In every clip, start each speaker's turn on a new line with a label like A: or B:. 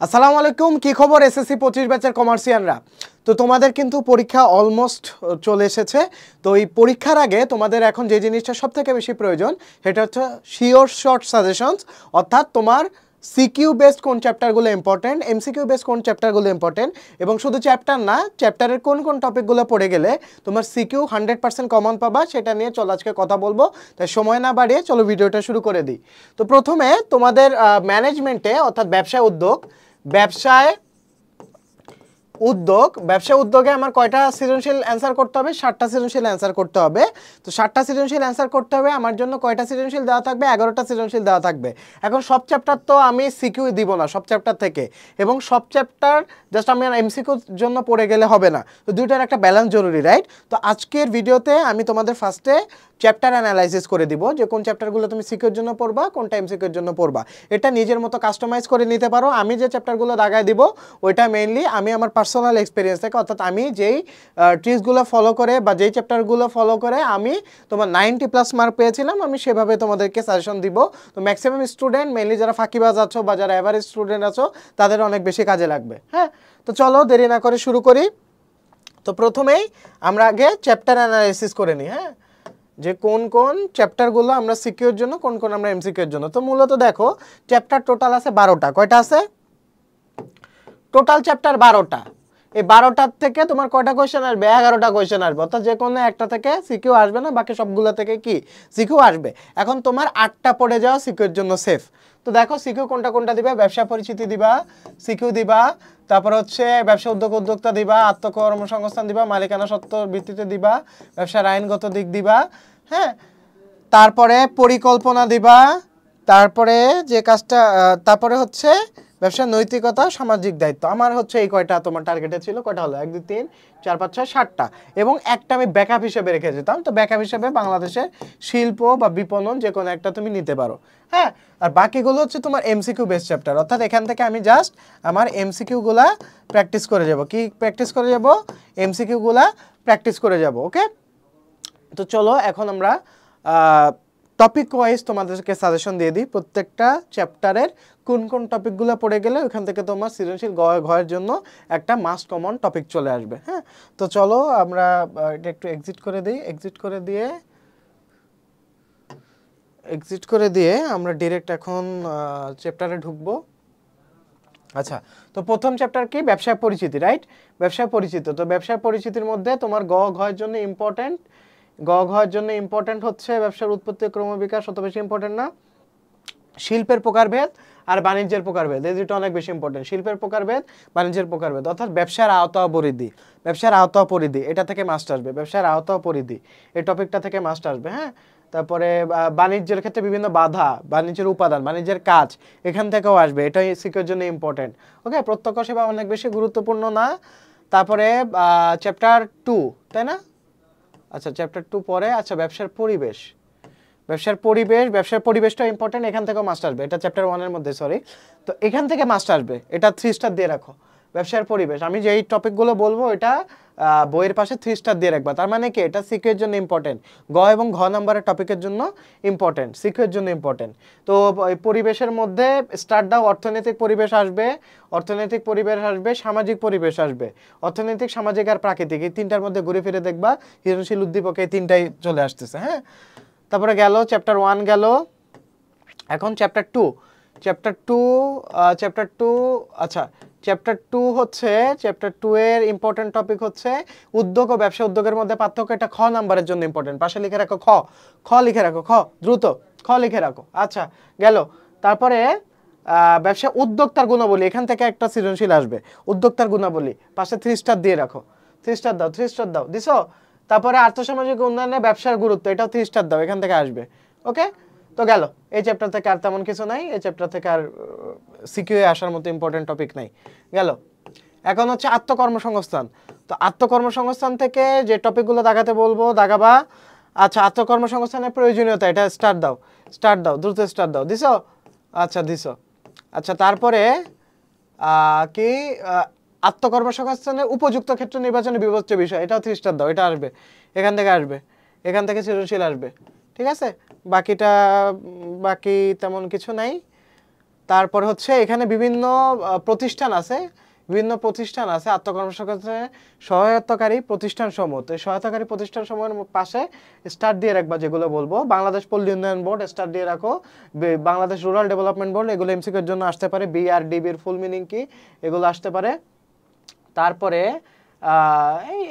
A: আসসালামু আলাইকুম, কি খবর এসএসসি 25 ব্যাচের কমার্সিয়ানরা। তো তোমাদের কিন্তু পরীক্ষা অলমোস্ট চলে এসেছে। তো এই পরীক্ষার আগে তোমাদের এখন যে জিনিসটা সবথেকে বেশি প্রয়োজন সেটা হচ্ছে শিওর শর্ট সাজেশনস, অর্থাৎ তোমার সিকিউ বেসড কোন চ্যাপ্টারগুলো ইম্পর্টেন্ট, এমসিকিউ বেসড কোন চ্যাপ্টারগুলো ইম্পর্টেন্ট, এবং শুধু চ্যাপ্টার না, চ্যাপ্টারের কোন কোন টপিকগুলো পড়ে গেলে তোমার সিকিউ 100% কমন পাবা, সেটা নিয়ে চলো আজকে কথা বলবো। তাই সময় না বাড়িয়ে চলো ভিডিওটা শুরু করে দিই। তো প্রথমে তোমাদের ম্যানেজমেন্টে অর্থাৎ ব্যবসায় উদ্যোগে আমার কয়টা সৃজনশীল অ্যান্সার করতে হবে? 7টা সৃজনশীল অ্যান্সার করতে হবে। তো 7টা সৃজনশীল অ্যান্সার করতে হবে, আমার জন্য কয়টা সৃজনশীল দেওয়া থাকবে? 11টা সৃজনশীল দেওয়া থাকবে। এখন সব চ্যাপ্টার তো আমি সিকিউ দিব না সব চ্যাপ্টার থেকে, এবং সব চ্যাপ্টার জাস্ট আমি এমসিকিউর জন্য পড়ে গেলে হবে না। তো দুইটার একটা ব্যালেন্স জরুরি, রাইট? তো আজকের ভিডিওতে আমি তোমাদের ফার্স্টে চ্যাপ্টার অ্যানালাইসিস করে দিব যে কোন চ্যাপ্টারগুলো তুমি সিকিউর জন্য পড়বা, কোনটা এমসিকিউর জন্য পড়বা। এটা নিজের মতো কাস্টমাইজ করে নিতে পারো। আমি যে চ্যাপ্টারগুলো দাগায় দিব ওইটা মেইনলি আমি আমার পার্সোনাল এক্সপিরিয়েন্স থেকে, অর্থাৎ আমি যেই ট্রিক্সগুলো ফলো করে বা যেই চ্যাপ্টারগুলো ফলো করে আমি তোমার 90+ মার্ক পেয়েছিলাম, আমি সেভাবে তোমাদেরকে সাজেশন দিব। তো ম্যাক্সিমাম স্টুডেন্ট, মেইনলি যারা ফাঁকিবাজ আছো বা যারা অ্যাভারেজ স্টুডেন্ট আছো, তাদের অনেক বেশি কাজে লাগবে। হ্যাঁ, তো চলো দেরি না করে শুরু করি। তো প্রথমেই আমরা আগে চ্যাপ্টার অ্যানালাইসিস করে নিই। হ্যাঁ, যে কোন কোন চ্যাপ্টারগুলো আমরা সিকিউর জন্য, কোন কোন আমরা এমসিকিউর জন্য। তো মূলত দেখো, চ্যাপ্টার টোটাল আছে 12টা। কয়টা আছে? টোটাল চ্যাপ্টার 12টা। এই 12টার থেকে তোমার কয়টা কোয়েশ্চেন আসবে? 11টা কোয়েশ্চেন আসবে, অর্থাৎ যে কোনো একটা থেকে সিকিউ আসবে না, বাকি সবগুলো থেকে কি সিকিউ আসবে। এখন তোমার 8টা পড়ে যাওয়া সিকিউর জন্য সেফ। তো দেখো সিকিউ কোনটা কোনটা দিবা? ব্যবসা পরিচিতি দিবা, সিকিউ দিবা, তারপর হচ্ছে ব্যবসা উদ্যোক্তা দিবা, আত্মকর্মসংস্থান দিবা, মালিকানা সত্ত্বর ভিত্তিতে দিবা, ব্যবসার আইনগত দিক দিবা। হ্যাঁ, তারপরে পরিকল্পনা দিবা, তারপরে যে কাজটা তারপরে হচ্ছে ব্যবসার নৈতিকতা, সামাজিক দায়িত্ব। আমার হচ্ছে এই কয়টা তোমার টার্গেটে ছিল। কয়টা হলো? 1 2 3 4 5 6 7টা, এবং একটা আমি ব্যাকআপ হিসেবে রেখে যেতাম। তো ব্যাকআপ হিসেবে বাংলাদেশের শিল্প বা বিপণন যে কোনো একটা তুমি নিতে পারো। হ্যাঁ, আর বাকিগুলো হচ্ছে তোমার এমসিকিউ বেস চ্যাপ্টার, অর্থাৎ এখান থেকে আমি জাস্ট আমার এমসিকিউগুলা প্র্যাকটিস করে যাব। কি প্র্যাকটিস করে যাব? এমসিকিউগুলা প্র্যাকটিস করে যাব। ওকে, তো চলো এখন আমরা টপিক ওয়াইজ তোমাদেরকে সাজেশন দিয়ে দিই। প্রত্যেকটা চ্যাপ্টারের কোন কোন টপিকগুলো পড়ে গেলে ওইখান থেকে তোমার সৃজনশীল ঘয়ের জন্য একটা মাস্ট কমন টপিক চলে আসবে। হ্যাঁ, তো চলো আমরা এটা একটু এক্সিট করে দিয়ে আমরা ডিরেক্ট এখন চ্যাপ্টারে ঢুকবো। আচ্ছা, তো প্রথম চ্যাপ্টার কি? ব্যবসায় পরিচিতি, রাইট? ব্যবসায় পরিচিত। তো ব্যবসায় পরিচিতির মধ্যে তোমার ঘয়ের জন্য ইম্পর্টেন্ট হচ্ছে ব্যবসার উৎপত্তি, ক্রমবিকাশ, অত বেশি ইম্পর্টেন্ট না। শিল্পের প্রকারভেদ আর বাণিজ্যের প্রকারভেদ, এই দুটো অনেক বেশি ইম্পর্টেন্ট। শিল্পের প্রকারভেদ, বাণিজ্যের প্রকারভেদ, অর্থাৎ ব্যবসার আওতা পরিধি এটা থেকে মাস্ট আসবে। ব্যবসার আওতা পরিধি এই টপিকটা থেকে মাস্ট আসবে। হ্যাঁ, তারপরে বাণিজ্যের ক্ষেত্রে বিভিন্ন বাধা, বাণিজ্যের উপাদান, বাণিজ্যের কাজ এখান থেকেও আসবে, এটাই সিকিউর জন্য ইম্পর্টেন্ট। ওকে, প্রত্যক্ষ সেবা অনেক বেশি গুরুত্বপূর্ণ না। তারপরে চ্যাপ্টার 2, তাই না? আচ্ছা, চ্যাপ্টার 2 পরে। আচ্ছা, ব্যবসার পরিবেশটা ইম্পর্টেন্ট, এখান থেকেও মাস্ট আসবে। এটা চ্যাপ্টার 1-এর মধ্যে, সরি। তো এখান থেকে মাস্ট আসবে, এটা 3 স্টার দিয়ে রাখো। ব্যবসার পরিবেশ, আমি যেই টপিকগুলো বলবো এটা বইয়ের পাশে 3 স্টার দিয়ে রাখবা। তার মানে কি? এটা সিকিউর জন্য ইম্পর্টেন্ট। এবং ঘ নাম্বারের টপিকের জন্য ইম্পর্টেন্ট, সিকিউর জন্য ইম্পর্টেন্ট। তো এই পরিবেশের মধ্যে স্টার দাও। অর্থনৈতিক পরিবেশ আসবে, সামাজিক পরিবেশ আসবে। অর্থনৈতিক, সামাজিক আর প্রাকৃতিক, এই 3টার মধ্যে ঘুরে ফিরে দেখবা সৃজনশীল উদ্দীপক এই 3টাই চলে আসতেছে। হ্যাঁ, তারপরে গেল চ্যাপ্টার 1 গেল। এখন চ্যাপ্টার 2। আচ্ছা, চ্যাপ্টার 2 হচ্ছে, চ্যাপ্টার 2 এর ইম্পর্টেন্ট টপিক হচ্ছে উদ্যোগ ও ব্যবসা উদ্যোগের মধ্যে পার্থক্য। এটা খ নাম্বারের জন্য ইম্পর্টেন্ট। পাশে লিখে রাখো খ লিখে রাখো, দ্রুত খ লিখে রাখো। আচ্ছা, গেল। তারপরে ব্যবসা উদ্যোক্তার গুণাবলী, এখান থেকে একটা সৃজনশীল আসবে। উদ্যোক্তার গুণাবলী পাশে 3 স্টার দিয়ে রাখো। 3 স্টার দাও, দিছো? তারপরে আর্থসামাজিক উন্নয়নে ব্যবসার গুরুত্ব, এটাও 3 স্টার দাও, এখান থেকে আসবে। ওকে, তো গেল। এই চ্যাপ্টার থেকে আর তেমন কিছু নাই, এই চ্যাপ্টার থেকে আর সিকিউয়ে আসার মতো ইম্পর্টেন্ট টপিক নাই। গেল। এখন হচ্ছে আত্মকর্মসংস্থান। তো আত্মকর্মসংস্থান থেকে যে টপিকগুলো দাগাতে বলবো দাগাবা। আচ্ছা, আত্মকর্মসংস্থানের প্রয়োজনীয়তা, এটা স্টার দাও, দ্রুত স্টার দাও। দিছো? আচ্ছা, দিছো। আচ্ছা, তারপরে কি আত্মকর্মসংস্থানের উপযুক্ত ক্ষেত্র নির্বাচনে বিবেচ্য বিষয়, এটাও 3 স্টার দাও, এটা আসবে, এখান থেকে সৃজনশীল আসবে। ঠিক আছে, বাকি তেমন কিছু নাই। তারপরে হচ্ছে এখানে বিভিন্ন প্রতিষ্ঠান আছে, আত্মকর্মসংস্থানে সহায়তাকারী প্রতিষ্ঠানসমূহ। তো এই সহায়তাকারী প্রতিষ্ঠানসমূহের পাশে স্টার দিয়ে রাখবা, যেগুলো বলবো। বাংলাদেশ পল্লী উন্নয়ন বোর্ড স্টার দিয়ে রাখো, বাংলাদেশ রুরাল ডেভেলপমেন্ট বোর্ড, এগুলো এমসিকিউ এর জন্য আসতে পারে। বিআরডিবির ফুল মিনিং কি, এগুলো আসতে পারে। তারপরে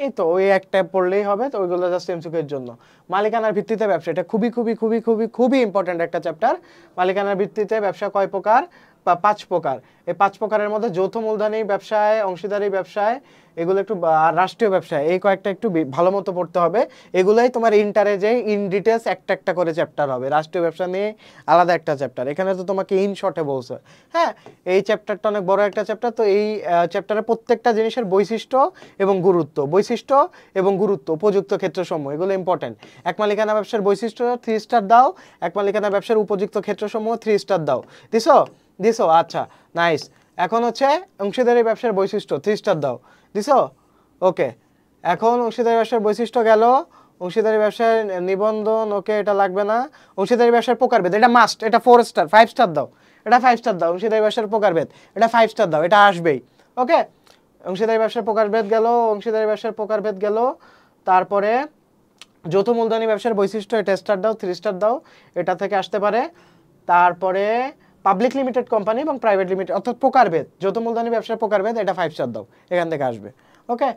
A: এই তো ওই একটা পড়লেই হবে, তো ওইগুলো জাস্ট এমসিকিউ এর জন্য। মালিকানার ভিত্তিতে ব্যবসা, এটা খুবই খুবই খুবই খুবই খুবই ইম্পর্টেন্ট একটা চ্যাপ্টার। মালিকানার ভিত্তিতে ব্যবসা কয় প্রকার, বা 5 প্রকার। এই 5 প্রকারের মধ্যে যৌথ মূলধনী ব্যবসায়, অংশীদারি ব্যবসায়, এগুলো একটু, আর রাষ্ট্রীয় ব্যবসায়, এই কয়েকটা একটু ভালো মতো পড়তে হবে। এগুলাই তোমার ইন্টারে যে ইন ডিটেলস একটা একটা করে চ্যাপ্টার হবে। রাষ্ট্রীয় ব্যবসা নিয়ে আলাদা একটা চ্যাপ্টার, এখানে তো তোমাকে ইন শর্টে বলছে। হ্যাঁ, এই চ্যাপ্টারটা অনেক বড় একটা চ্যাপ্টার। তো এই চ্যাপ্টারে প্রত্যেকটা জিনিসের বৈশিষ্ট্য এবং গুরুত্ব, উপযুক্ত ক্ষেত্রসমূহ, এগুলো ইম্পর্টেন্ট। এক মালিকানা ব্যবসার বৈশিষ্ট্য 3 স্টার দাও, এক মালিকানা ব্যবসার উপযুক্ত ক্ষেত্রসমূহ 3 স্টার দাও। দিছো, আচ্ছা, নাইস। এখন হচ্ছে অংশীদারি ব্যবসার বৈশিষ্ট্য 3 স্টার দাও, দিছো, ওকে। এখন অংশীদারি ব্যবসার বৈশিষ্ট্য গেল, অংশীদারি ব্যবসার নিবন্ধন, ওকে, এটা লাগবে না। অংশীদারি ব্যবসার প্রকারভেদ, এটা মাস্ট, এটা 4 স্টার, 5 স্টার দাও, এটা 5 স্টার দাও। অংশীদারি ব্যবসার প্রকারভেদ, এটা 5 স্টার দাও, এটা আসবেই, ওকে। অংশীদারি ব্যবসার প্রকারভেদ গেল। তারপরে যৌথ মূলধনী ব্যবসার বৈশিষ্ট্য, এটা স্টার দাও, 3 স্টার দাও, এটা থেকে আসতে পারে। তারপরে পাবলিক লিমিটেড কোম্পানি এবং প্রাইভেট লিমিটেড, অর্থাৎ প্রকারভেদ, যৌথ মূলধনী ব্যবসার প্রকারভেদ, এটা 5 স্টার দাও, এখান থেকে আসবে, ওকে।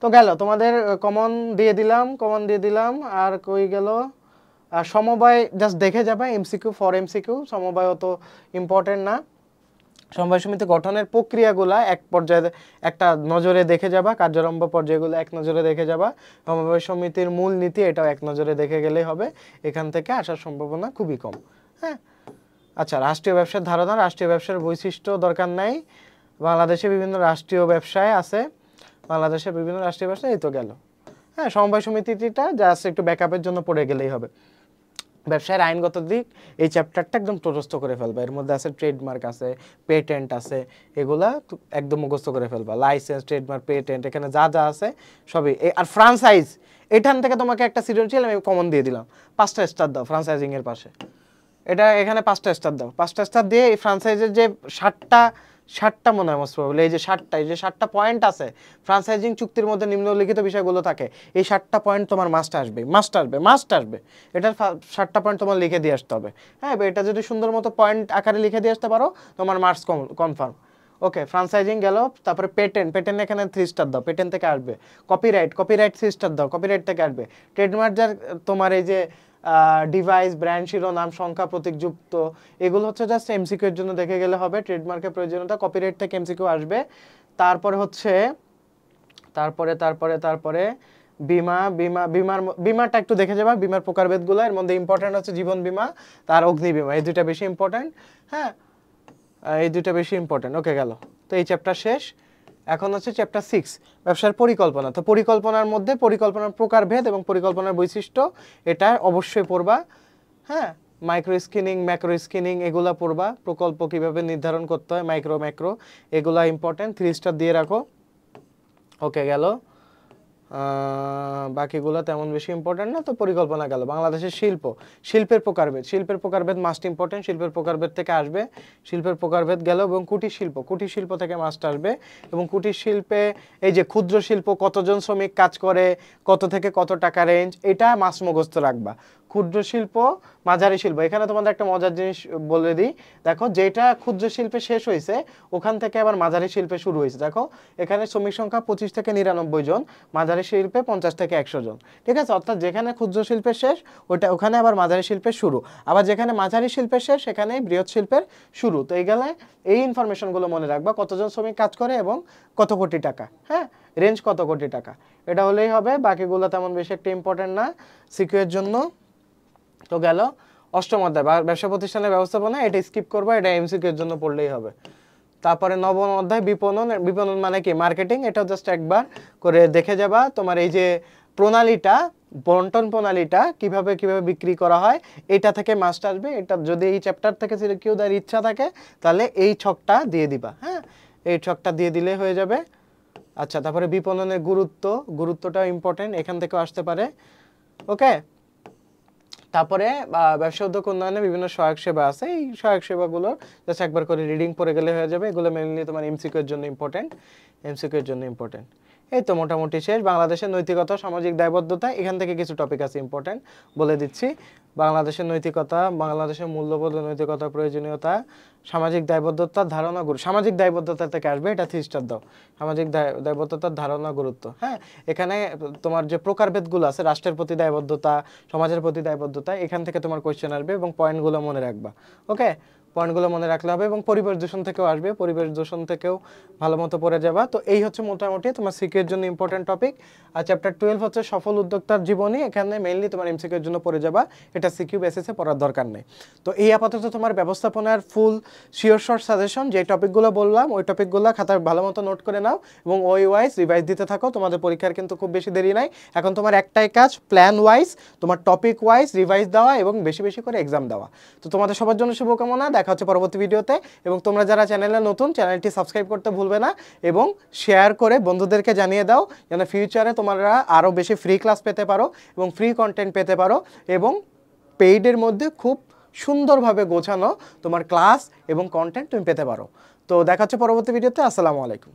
A: তো গেল তোমাদের কমন দিয়ে দিলাম। আর কই গেল, সমবায় জাস্ট দেখে যাবে, এমসিকিউ ফর এমসিকিউ, সমবায় অত ইম্পর্টেন্ট না। সমবায় সমিতি গঠনের প্রক্রিয়াগুলা এক পর্যায়ে একটা নজরে দেখে যাবা, কার্যারম্ভ পর্যায়গুলো এক নজরে দেখে যাবা। সমবায় সমিতির মূল নীতি, এটাও এক নজরে দেখে গেলেই হবে, এখান থেকে আসার সম্ভাবনা খুবই কম। হ্যাঁ, আচ্ছা, রাষ্ট্রীয় ব্যবসার ধারণা, রাষ্ট্রীয় ব্যবসার বৈশিষ্ট্য দরকার নাই। বাংলাদেশে বিভিন্ন রাষ্ট্রীয় ব্যবসায় আছে, এই তো গেল। হ্যাঁ, সমবায় সমিতিটা জাস্ট একটু ব্যাকআপের জন্য পড়ে গেলেই হবে। ব্যবসায়ের আইনগত দিক, এই চ্যাপ্টারটা একদম মুখস্থ করে ফেলবা। এর মধ্যে আছে ট্রেডমার্ক আছে, পেটেন্ট আছে, এগুলা একদম মুখস্থ করে ফেলবা। লাইসেন্স, ট্রেডমার্ক, পেটেন্ট, এখানে যা যা আছে সবই। আর ফ্রাঞ্চাইজ, এখান থেকে তোমাকে একটা সৃজনশীল আমি কমন দিয়ে দিলাম, 5টা স্টার দাও ফ্রাঞ্চাইজিং এর পাশে। এটা এখানে 5টা স্টার দাও, 5টা স্টার দিয়ে এই ফ্রাঞ্চাইজের যে 60টা মনে হয় মোস্ট প্রবাবলি, এই যে 60টা পয়েন্ট আছে ফ্রাঞ্চাইজিং চুক্তির মধ্যে নিম্নলিখিত বিষয়গুলো থাকে, এই 60টা পয়েন্ট তোমার মাস্ট আসবে। এটার 60টা পয়েন্ট তোমার লিখে দিয়ে আসতে হবে। হ্যাঁ, এটা যদি সুন্দর মতো পয়েন্ট আকারে লিখে দিয়ে আসতে পারো, তোমার মার্কস কনফার্ম, ওকে। ফ্রাঞ্চাইজিং গেল। তারপরে পেটেন্ট এখানে 3 স্টার দাও, পেটেন্ট থেকে আসবে। কপিরাইট 3 স্টার দাও, কপিরাইট থেকে আসবে। ট্রেডমার্ক যার তোমার এই যে ডিভাইস, ব্র্যান্ড, শিরোনাম, সংখ্যা, প্রতীকযুক্ত, এগুলো হচ্ছে জাস্ট এমসিকিউ এর জন্য দেখে গেলে হবে। ট্রেডমার্কের প্রয়োজনীয়তা, কপিরাইট থেকে এমসিকিউ আসবে। তারপরে হচ্ছে তারপরে বিমাটা একটু দেখে যাবা, বিমার প্রকারভেদগুলো। এর মধ্যে ইম্পর্টেন্ট হচ্ছে জীবন বীমা, তার অগ্নি বীমা, এই দুইটা বেশি ইম্পর্টেন্ট। হ্যাঁ, এই দুইটা বেশি ইম্পর্টেন্ট, ওকে, গেল। তো এই চ্যাপ্টার শেষ। এখন হচ্ছে চ্যাপ্টার 6, ব্যবসার পরিকল্পনা। তো পরিকল্পনার মধ্যে পরিকল্পনার প্রকারভেদ এবং পরিকল্পনার বৈশিষ্ট্য, এটা অবশ্যই পড়বা। হ্যাঁ, মাইক্রো স্কিনিং, ম্যাক্রো স্কিনিং, এগুলা পড়বা। প্রকল্প কিভাবে নির্ধারণ করতে হয়, ম্যাক্রো, এগুলা ইম্পর্টেন্ট, 3 স্টার দিয়ে রাখো, ওকে, গেল। বাকিগুলো তেমন বেশি ইম্পর্টেন্ট না। তো পরিকল্পনা গেল। বাংলাদেশের শিল্পের প্রকারভেদ মাস্ট ইম্পর্টেন্ট, শিল্পের প্রকারভেদ থেকে আসবে। শিল্পের প্রকারভেদ গেল। এবং কুটির শিল্প থেকে মাস্ট আসবে। এবং কুটির শিল্পে এই যে ক্ষুদ্র শিল্প, কতজন শ্রমিক কাজ করে, কত থেকে কত টাকা রেঞ্জ, এটা মাস্ট মুখস্থ রাখবা। ক্ষুদ্র শিল্প, মাঝারি শিল্প, এখানে তোমাদের একটা মজার জিনিস বলে দিই। দেখো, যেটা ক্ষুদ্র শিল্পে শেষ হয়েছে, ওখান থেকে আবার মাঝারি শিল্পে শুরু হয়েছে। দেখো, এখানে শ্রমিক সংখ্যা 25 থেকে 99 জন, মাঝারি শিল্পে 50 থেকে 100 জন, ঠিক আছে। অর্থাৎ যেখানে ক্ষুদ্র শিল্পের শেষ, ওখানে আবার মাঝারি শিল্পের শুরু, আবার যেখানে মাঝারি শিল্পের শেষ, সেখানে বৃহৎ শিল্পের শুরু। তো এই ইনফরমেশনগুলো মনে রাখবা, কতজন শ্রমিক কাজ করে এবং কত কোটি টাকা, হ্যাঁ, রেঞ্জ কত কোটি টাকা, এটা হলেই হবে। বাকিগুলো তেমন বেশি একটা ইম্পর্টেন্ট না সিকিউ এর জন্য। তো গেল। অষ্টম অধ্যায়, ব্যবসা প্রতিষ্ঠানের ব্যবস্থাপনা, এটা স্কিপ করবা, এটা এমসিকিউ এর জন্য পড়লেই হবে। তারপরে নবম অধ্যায়, বিপণন মানে কি, মার্কেটিং, এটাও জাস্ট একবার করে দেখে যাবা। তোমার এই যে প্রণালীটা, বন্টন প্রণালীটা কিভাবে বিক্রি করা হয়, এটা থেকে মাস্ট আসবে। এটা যদি এই চ্যাপ্টার থেকে কেউ দেওয়ার ইচ্ছা থাকে, তাহলে এই ছকটা দিয়ে দিবা। হ্যাঁ, এই ছকটা দিয়ে দিলে হয়ে যাবে। আচ্ছা, তারপরে বিপণনের গুরুত্বটা ইম্পর্টেন্ট, এখান থেকেও আসতে পারে, ওকে। তারপরে ব্যবসা উদ্যোগ উন্নয়নে বিভিন্ন সহায়ক সেবা আছে, এই সহায়ক সেবাগুলো জাস্ট একবার করে রিডিং পড়ে গেলে হয়ে যাবে। এগুলো মেইনলি তোমার এমসিকিউ এর জন্য ইম্পর্টেন্ট, এমসিকিউ এর জন্য ইম্পর্টেন্ট। এই তো মোটামুটি শেষ। বাংলাদেশের নৈতিকতা, সামাজিক দায়বদ্ধতা, এখান থেকে কিছু টপিক আছে ইম্পর্টেন্ট, বলে দিচ্ছি। বাংলাদেশের নৈতিকতা, বাংলাদেশের মূল্যবোধ ও নৈতিকতা, প্রয়োজনীয়তা, সামাজিক দায়বদ্ধতার ধারণা, সামাজিক দায়বদ্ধতা থেকে আসবে, এটা 3 স্টার দাও। সামাজিক দায়বদ্ধতার ধারণা, গুরুত্ব। হ্যাঁ, এখানে তোমার যে প্রকারভেদগুলো আছে, রাষ্ট্রের প্রতি দায়বদ্ধতা, সমাজের প্রতি দায়বদ্ধতা, এখান থেকে তোমার কোয়েশ্চেন আসবে এবং পয়েন্টগুলো মনে রাখবা। ওকে, পয়েন্টগুলো মনে রাখলে হবে। এবং পরিবেশ দূষণ থেকেও আসবে, পরিবেশ দূষণ থেকেও ভালো মতো পড়ে যাবা। তো এই হচ্ছে মোটামুটি তোমার সিকিউ এর জন্য ইম্পর্টেন্ট টপিক। আর চ্যাপ্টার 12 হচ্ছে সফল উদ্যোক্তার জীবনী, এখানে মেইনলি তোমার এমসিকিউ এর জন্য পড়ে যাবা, এটা সিকিউ বেসিসে পড়ার দরকার নেই। তো এই আপাতত তোমার ব্যবস্থাপনার ফুল শিওর শর্ট সাজেশন, যে টপিকগুলো বললাম ওই টপিকগুলো খাতায় ভালো মতো নোট করে নাও এবং ওই ওয়াইজ রিভাইজ দিতে থাকো। তোমাদের পরীক্ষার কিন্তু খুব বেশি দেরি নাই, এখন তোমার একটাই কাজ, প্ল্যান ওয়াইজ তোমার টপিক ওয়াইজ রিভাইজ দেওয়া এবং বেশি বেশি করে এক্সাম দেওয়া। তো তোমাদের সবার জন্য শুভকামনা, দেখা হচ্ছে পরবর্তী ভিডিওতে। এবং তোমরা যারা চ্যানেলে নতুন, চ্যানেলটি সাবস্ক্রাইব করতে ভুলবে না এবং শেয়ার করে বন্ধুদেরকে জানিয়ে দাও, যেন ফিউচারে তোমরা আরও বেশি ফ্রি ক্লাস পেতে পারো এবং ফ্রি কন্টেন্ট পেতে পারো এবং পেইডের মধ্যে খুব সুন্দরভাবে গোছানো তোমার ক্লাস এবং কন্টেন্ট তুমি পেতে পারো। তো দেখা হচ্ছে পরবর্তী ভিডিওতে। আসসালামু আলাইকুম।